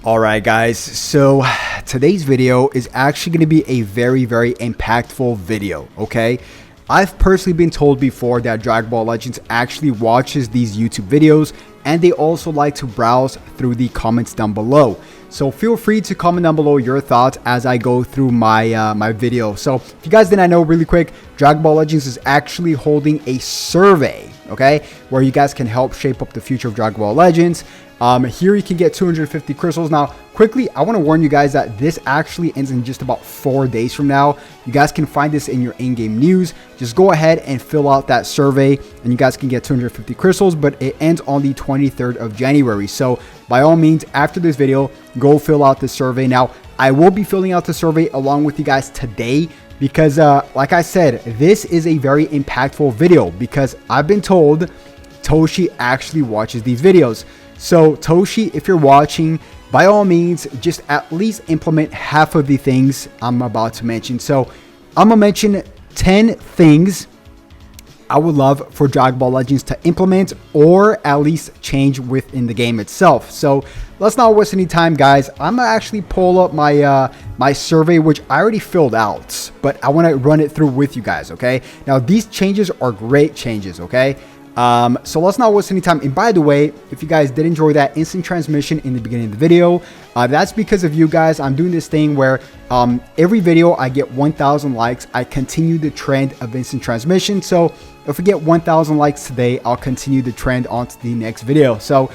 Alright guys, so today's video is actually going to be a very impactful video, okay? I've personally been told before that Dragon Ball Legends actually watches these YouTube videos, and they also like to browse through the comments down below. So feel free to comment down below your thoughts as I go through my my video. So if you guys did not know, really quick, Dragon Ball Legends is actually holding a survey, okay, where you guys can help shape up the future of Dragon Ball Legends. Here you can get 250 crystals. Now, quickly, I want to warn you guys that this actually ends in just about 4 days from now. You guys can find this in your in-game news. Just go ahead and fill out that survey, and you guys can get 250 crystals, but it ends on the 23rd of January. So, by all means, after this video, go fill out the survey. Now, I will be filling out the survey along with you guys today, because like I said, this is a very impactful video, because I've been told Toshi actually watches these videos. So Toshi, if you're watching, by all means, just at least implement half of the things I'm about to mention. So I'm gonna mention 10 things I would love for Dragon Ball Legends to implement or at least change within the game itself. So let's not waste any time, guys. I'm gonna actually pull up my my survey, which I already filled out, but I want to run it through with you guys. Okay, now these changes are great changes. Okay. So let's not waste any time. And by the way, if you guys did enjoy that instant transmission in the beginning of the video, that's because of you guys. I'm doing this thing where every video I get 1,000 likes, I continue the trend of instant transmission. So if we get 1,000 likes today, I'll continue the trend on to the next video. So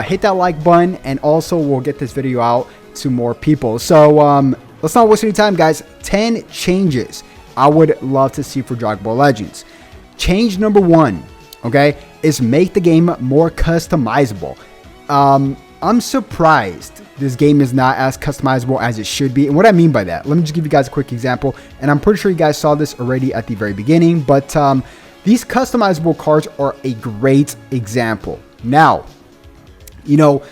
hit that like button, and also we'll get this video out to more people. So let's not waste any time, guys. 10 changes I would love to see for Dragon Ball Legends. Change number 1, okay, is make the game more customizable. I'm surprised this game is not as customizable as it should be. And what I mean by that, let me just give you guys a quick example. And I'm pretty sure you guys saw this already at the very beginning, but these customizable cards are a great example. Now, you know,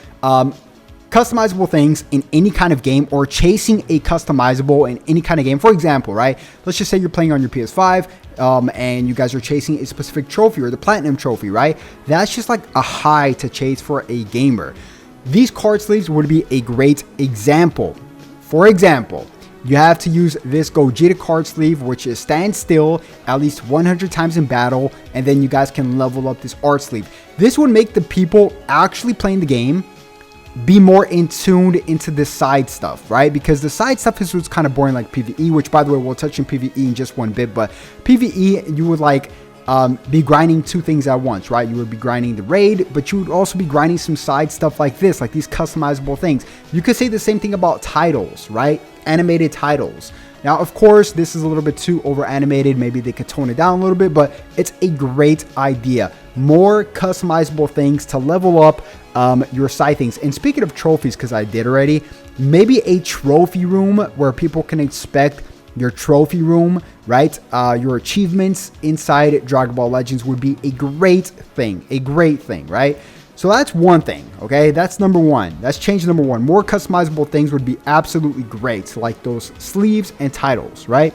customizable things in any kind of game, or chasing a customizable in any kind of game. For example, right, let's just say you're playing on your PS5 and you guys are chasing a specific trophy, or the platinum trophy, right? That's just like a high to chase for a gamer. These card sleeves would be a great example. For example, you have to use this Gogeta card sleeve, which is stand still at least 100 times in battle, and then you guys can level up this art sleeve. This would make the people actually playing the game be more in tuned into the side stuff, right? Because the side stuff is what's kind of boring, like PvE, which, by the way, we'll touch on PvE in just one bit. But PvE, you would like be grinding 2 things at once, right? You would be grinding the raid, but you would also be grinding some side stuff like this, like these customizable things. You could say the same thing about titles, right? Animated titles. Now, of course, this is a little bit too over animated. Maybe they could tone it down a little bit, but it's a great idea. More customizable things to level up your side things. And speaking of trophies, because I did already, maybe a trophy room where people can expect your trophy room, right? Your achievements inside Dragon Ball Legends would be a great thing, right? So that's one thing, okay? That's number 1. That's change number 1. More customizable things would be absolutely great, like those sleeves and titles, right?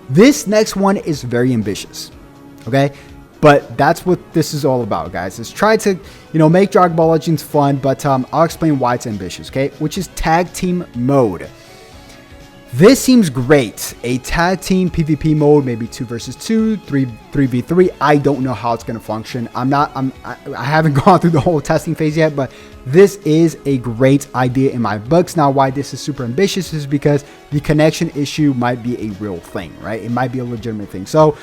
This next one is very ambitious, okay? But that's what this is all about, guys. Is try to, you know, make Dragon Ball Legends fun, but I'll explain why it's ambitious, okay? Which is tag team mode. This seems great. A tag team PvP mode, maybe 2 versus 2, 3v3. I don't know how it's going to function. I haven't gone through the whole testing phase yet, but this is a great idea in my books. Now, why this is super ambitious is because the connection issue might be a real thing, right? It might be a legitimate thing. So,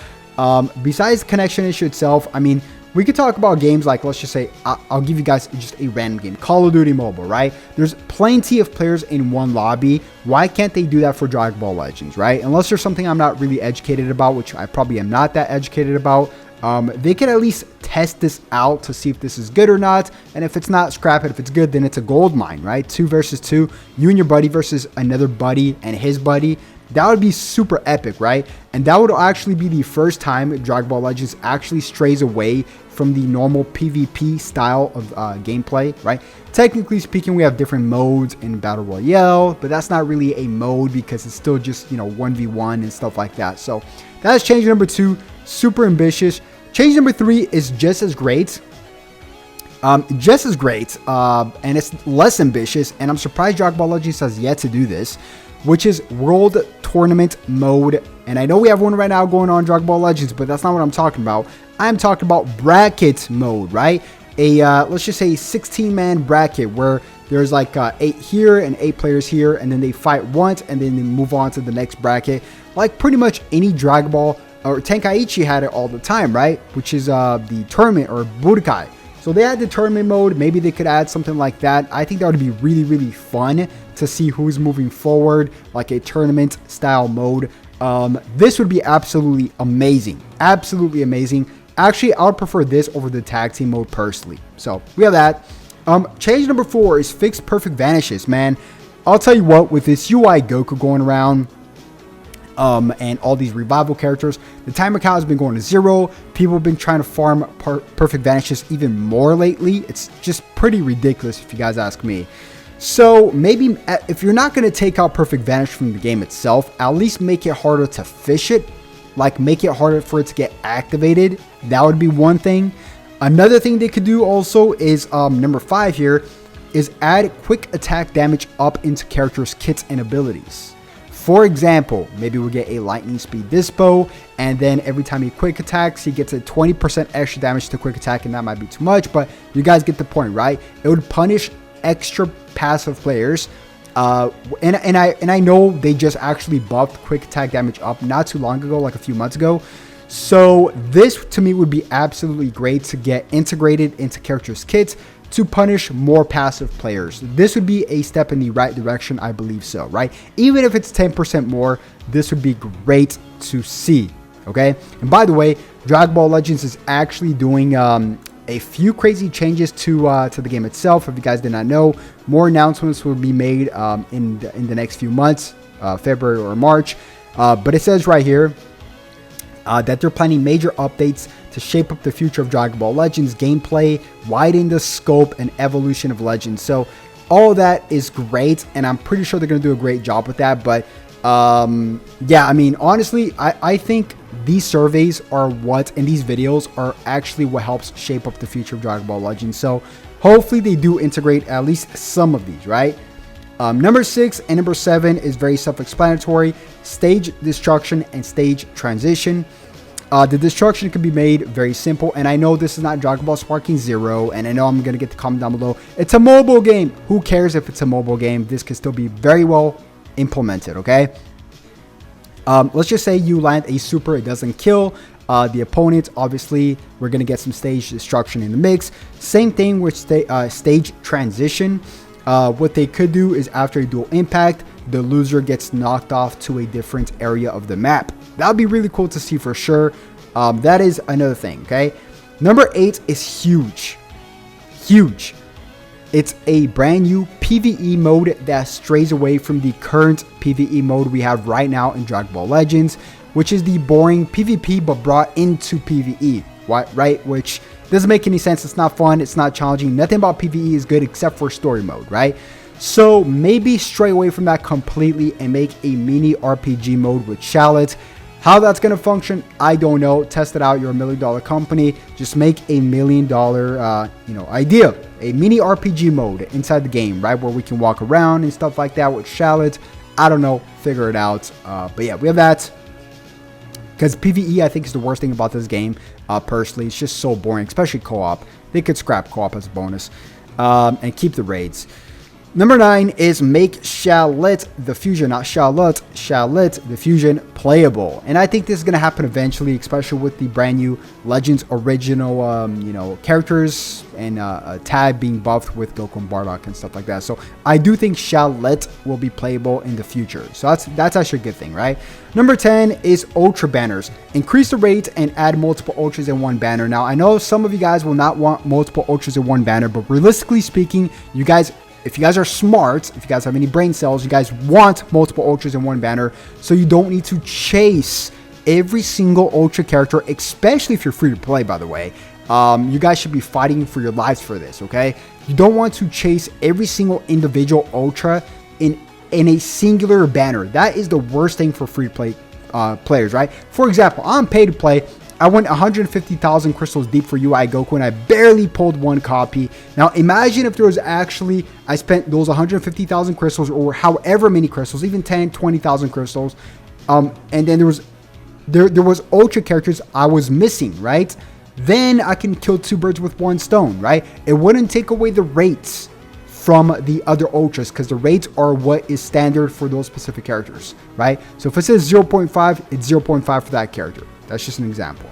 besides the connection issue itself, I mean, we could talk about games like, let's just say, I'll give you guys just a random game, Call of Duty Mobile, right? There's plenty of players in one lobby. Why can't they do that for Dragon Ball Legends, right? Unless there's something I'm not really educated about, which I probably am not that educated about. They can at least test this out to see if this is good or not. And if it's not, scrap it. If it's good, then it's a gold mine, right? 2 versus 2, you and your buddy versus another buddy and his buddy. That would be super epic, right? And that would actually be the first time Dragon Ball Legends actually strays away from the normal PvP style of gameplay, right? Technically speaking, we have different modes in Battle Royale, but that's not really a mode because it's still just, you know, 1v1 and stuff like that. So that's change number 2, super ambitious. Change number 3 is just as great. Just as great, and it's less ambitious, and I'm surprised Dragon Ball Legends has yet to do this, which is World Tournament Mode. And I know we have one right now going on Dragon Ball Legends, but that's not what I'm talking about. I'm talking about bracket mode, right? Let's just say 16-man bracket where there's like 8 here and 8 players here, and then they fight once and then they move on to the next bracket. Like pretty much any Dragon Ball or Tenkaichi had it all the time, right? Which is the tournament or Budokai. So they had the tournament mode. Maybe they could add something like that. I think that would be really, really fun to see who's moving forward, like a tournament style mode. This would be absolutely amazing. Absolutely amazing. Actually, I would prefer this over the tag team mode personally. So we have that. Change number 4 is fixed perfect vanishes, man. I'll tell you what, with this UI Goku going around, and all these revival characters, the timer count has been going to 0. People have been trying to farm perfect vanishes even more lately. It's just pretty ridiculous if you guys ask me. So maybe if you're not going to take out perfect vanish from the game itself, at least make it harder to fish it. Like make it harder for it to get activated. That would be one thing. Another thing they could do also is number 5 here is add quick attack damage up into characters' kits and abilities. For example, maybe we'll get a lightning speed dispo, and then every time he quick attacks, he gets a 20% extra damage to quick attack, and that might be too much, but you guys get the point, right? It would punish extra passive players, and I know they just actually buffed quick attack damage up not too long ago, like a few months ago. So this to me would be absolutely great to get integrated into characters' kits to punish more passive players. This would be a step in the right direction, I believe so, right? Even if it's 10% more, this would be great to see, okay? And by the way, Dragon Ball Legends is actually doing a few crazy changes to the game itself. If you guys did not know, more announcements will be made in the next few months, February or March. But it says right here that they're planning major updates to shape up the future of Dragon Ball Legends gameplay, widen the scope and evolution of Legends. So all of that is great, and I'm pretty sure they're going to do a great job with that. But yeah, I mean, honestly, I think these surveys are what, and these videos are actually what helps shape up the future of Dragon Ball Legends. So hopefully they do integrate at least some of these, right? Number 6 and number 7 is very self-explanatory. Stage destruction and stage transition. The destruction can be made very simple, and I know this is not Dragon Ball Sparking Zero, and I know I'm going to get the comment down below. It's a mobile game. Who cares if it's a mobile game? This can still be very well implemented, okay? Let's just say you land a super, it doesn't kill the opponent. Obviously, we're going to get some stage destruction in the mix. Same thing with stage transition. What they could do is after a dual impact, the loser gets knocked off to a different area of the map. That would be really cool to see for sure. That is another thing, okay? Number 8 is huge. Huge. It's a brand new PvE mode that strays away from the current PvE mode we have right now in Dragon Ball Legends, which is the boring PvP but brought into PvE, right? Which doesn't make any sense. It's not fun. It's not challenging. Nothing about PvE is good except for story mode, right? So maybe stray away from that completely and make a mini RPG mode with shallots. How that's going to function, I don't know. Test it out. You're $1 million company. Just make a $1 million, idea. A mini RPG mode inside the game, right? Where we can walk around and stuff like that with shallots. I don't know. Figure it out. But yeah, we have that. Because PvE, I think, is the worst thing about this game. Personally, it's just so boring, especially co-op. They could scrap co-op as a bonus. And keep the raids. Number 9 is make Shallot the Fusion, not Charlotte, Shallot the Fusion playable. And I think this is going to happen eventually, especially with the brand new Legends original, characters and Tag being buffed with Goku and Bardock and stuff like that. So I do think Shallot will be playable in the future. So that's actually a good thing, right? Number 10 is Ultra Banners. Increase the rate and add multiple Ultras in one banner. Now, I know some of you guys will not want multiple Ultras in one banner, but realistically speaking, if you guys are smart, if you guys have any brain cells, you guys want multiple Ultras in one banner, so you don't need to chase every single Ultra character, especially if you're free to play, by the way. You guys should be fighting for your lives for this, okay? You don't want to chase every single individual Ultra in a singular banner. That is the worst thing for free to play players, right? For example, I'm paid to play. I went 150,000 crystals deep for UI Goku and I barely pulled one copy. Now imagine if there was actually, I spent those 150,000 crystals or however many crystals, even 10, 20,000 crystals. And then there was ultra characters I was missing, right? Then I can kill two birds with one stone, right? It wouldn't take away the rates from the other ultras because the rates are what is standard for those specific characters, right? So if it says 0.5, it's 0.5 for that character. That's just an example.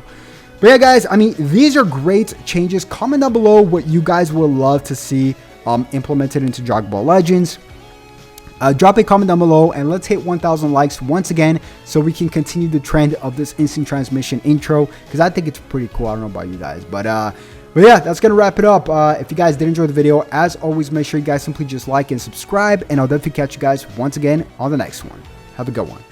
But yeah, guys, I mean, these are great changes. Comment down below what you guys would love to see implemented into Dragon Ball Legends. Drop a comment down below and let's hit 1,000 likes once again so we can continue the trend of this instant transmission intro because I think it's pretty cool. I don't know about you guys, but yeah, that's gonna wrap it up. If you guys did enjoy the video, as always, make sure you guys simply just like and subscribe, and I'll definitely catch you guys once again on the next one. Have a good one.